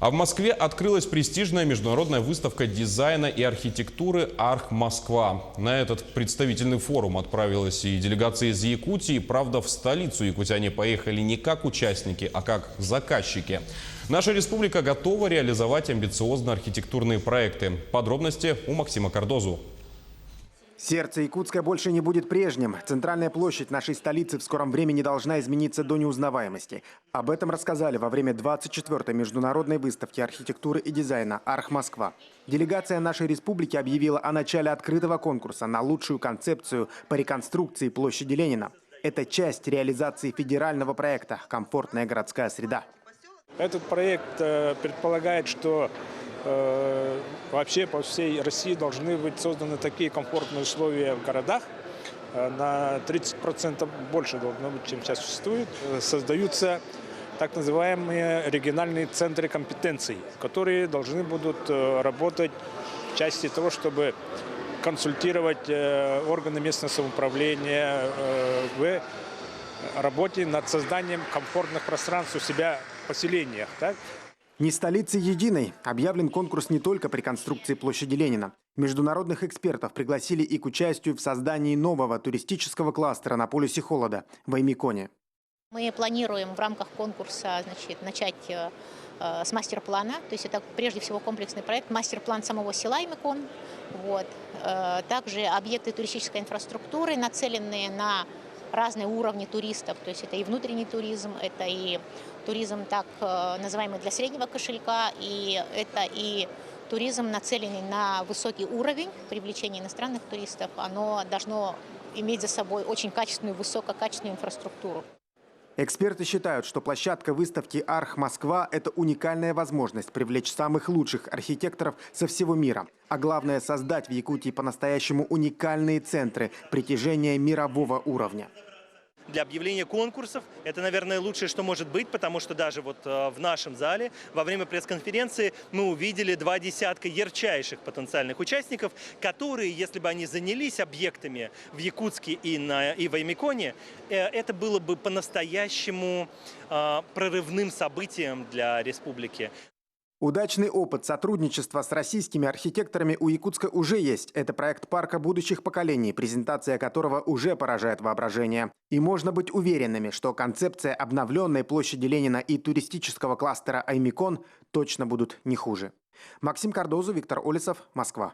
А в Москве открылась престижная международная выставка дизайна и архитектуры «Арх-Москва». На этот представительный форум отправилась и делегация из Якутии. Правда, в столицу якутяне поехали не как участники, а как заказчики. Наша республика готова реализовать амбициозные архитектурные проекты. Подробности у Максима Кардозу. Сердце Якутска больше не будет прежним. Центральная площадь нашей столицы в скором времени должна измениться до неузнаваемости. Об этом рассказали во время 24-й международной выставки архитектуры и дизайна «Арх-Москва». Делегация нашей республики объявила о начале открытого конкурса на лучшую концепцию по реконструкции площади Ленина. Это часть реализации федерального проекта «Комфортная городская среда». Этот проект предполагает, что вообще по всей России должны быть созданы такие комфортные условия в городах. На 30% больше должно быть, чем сейчас существует. Создаются так называемые региональные центры компетенций, которые должны будут работать в части того, чтобы консультировать органы местного самоуправления в работе над созданием комфортных пространств у себя в поселениях. Так? Не столицы единой. Объявлен конкурс не только по реконструкции площади Ленина. Международных экспертов пригласили и к участию в создании нового туристического кластера на полюсе холода в Аймиконе. Мы планируем в рамках конкурса начать с мастер-плана. То есть это прежде всего комплексный проект, мастер-план самого села Аймикон. Также объекты туристической инфраструктуры, нацеленные на разные уровни туристов, то есть это и внутренний туризм, это и туризм так называемый для среднего кошелька, и это и туризм, нацеленный на высокий уровень привлечения иностранных туристов. Оно должно иметь за собой очень качественную, высококачественную инфраструктуру. Эксперты считают, что площадка выставки «Арх-Москва» – это уникальная возможность привлечь самых лучших архитекторов со всего мира. А главное – создать в Якутии по-настоящему уникальные центры притяжения мирового уровня. Для объявления конкурсов это, наверное, лучшее, что может быть, потому что даже вот в нашем зале во время пресс-конференции мы увидели 20 ярчайших потенциальных участников, которые, если бы они занялись объектами в Якутске и в Аймиконе, это было бы по-настоящему прорывным событием для республики. Удачный опыт сотрудничества с российскими архитекторами у Якутска уже есть. Это проект парка будущих поколений, презентация которого уже поражает воображение. И можно быть уверенными, что концепция обновленной площади Ленина и туристического кластера Аймикон точно будут не хуже. Максим Кардозу, Виктор Олесов, Москва.